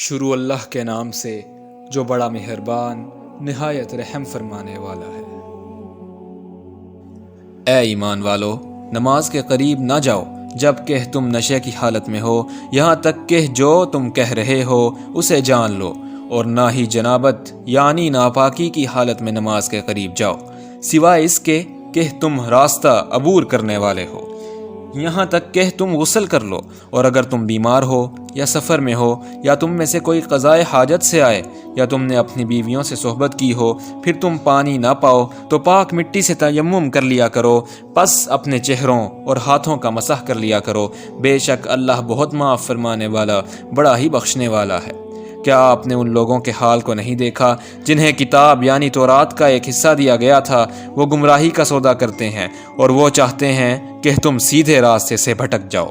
شروع اللہ کے نام سے جو بڑا مہربان نہایت رحم فرمانے والا ہے۔ اے ایمان والو، نماز کے قریب نہ جاؤ جب کہ تم نشے کی حالت میں ہو، یہاں تک کہ جو تم کہہ رہے ہو اسے جان لو، اور نہ ہی جنابت یعنی ناپاکی کی حالت میں نماز کے قریب جاؤ، سوائے اس کے کہ تم راستہ عبور کرنے والے ہو، یہاں تک کہ تم غسل کر لو، اور اگر تم بیمار ہو یا سفر میں ہو یا تم میں سے کوئی قضائے حاجت سے آئے یا تم نے اپنی بیویوں سے صحبت کی ہو، پھر تم پانی نہ پاؤ تو پاک مٹی سے تیمم کر لیا کرو، پس اپنے چہروں اور ہاتھوں کا مسح کر لیا کرو، بے شک اللہ بہت معاف فرمانے والا بڑا ہی بخشنے والا ہے۔ کیا آپ نے ان لوگوں کے حال کو نہیں دیکھا جنہیں کتاب یعنی تورات کا ایک حصہ دیا گیا تھا؟ وہ گمراہی کا سودا کرتے ہیں اور وہ چاہتے ہیں کہ تم سیدھے راستے سے بھٹک جاؤ،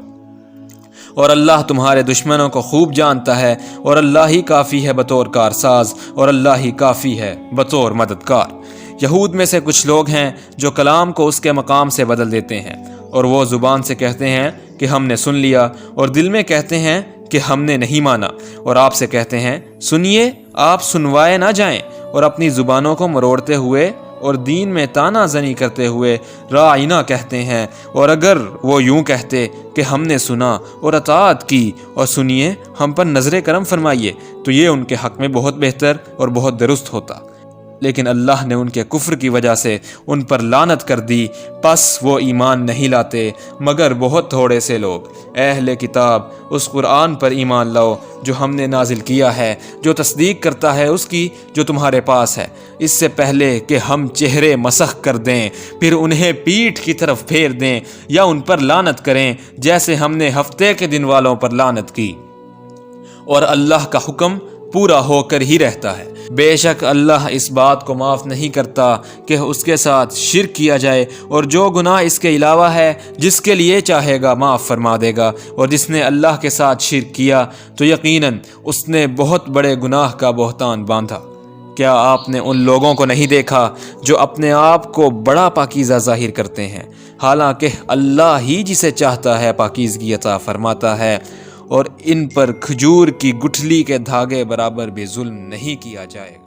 اور اللہ تمہارے دشمنوں کو خوب جانتا ہے، اور اللہ ہی کافی ہے بطور کارساز، اور اللہ ہی کافی ہے بطور مددگار۔ یہود میں سے کچھ لوگ ہیں جو کلام کو اس کے مقام سے بدل دیتے ہیں، اور وہ زبان سے کہتے ہیں کہ ہم نے سن لیا، اور دل میں کہتے ہیں کہ ہم نے نہیں مانا، اور آپ سے کہتے ہیں سنیے، آپ سنوائے نہ جائیں، اور اپنی زبانوں کو مروڑتے ہوئے اور دین میں تانا زنی کرتے ہوئے راعینا کہتے ہیں، اور اگر وہ یوں کہتے کہ ہم نے سنا اور اطاعت کی، اور سنیے ہم پر نظر کرم فرمائیے، تو یہ ان کے حق میں بہت بہتر اور بہت درست ہوتا، لیکن اللہ نے ان کے کفر کی وجہ سے ان پر لعنت کر دی، پس وہ ایمان نہیں لاتے مگر بہت تھوڑے سے لوگ۔ اے اہل کتاب، اس قرآن پر ایمان لاؤ جو ہم نے نازل کیا ہے، جو تصدیق کرتا ہے اس کی جو تمہارے پاس ہے، اس سے پہلے کہ ہم چہرے مسخ کر دیں، پھر انہیں پیٹھ کی طرف پھیر دیں یا ان پر لعنت کریں، جیسے ہم نے ہفتے کے دن والوں پر لعنت کی، اور اللہ کا حکم پورا ہو کر ہی رہتا ہے۔ بے شک اللہ اس بات کو معاف نہیں کرتا کہ اس کے ساتھ شرک کیا جائے، اور جو گناہ اس کے علاوہ ہے جس کے لیے چاہے گا معاف فرما دے گا، اور جس نے اللہ کے ساتھ شرک کیا تو یقیناً اس نے بہت بڑے گناہ کا بہتان باندھا۔ کیا آپ نے ان لوگوں کو نہیں دیکھا جو اپنے آپ کو بڑا پاکیزہ ظاہر کرتے ہیں، حالانکہ اللہ ہی جسے چاہتا ہے پاکیزگی عطا فرماتا ہے، اور ان پر کھجور کی گٹھلی کے دھاگے برابر بھی ظلم نہیں کیا جائے گا۔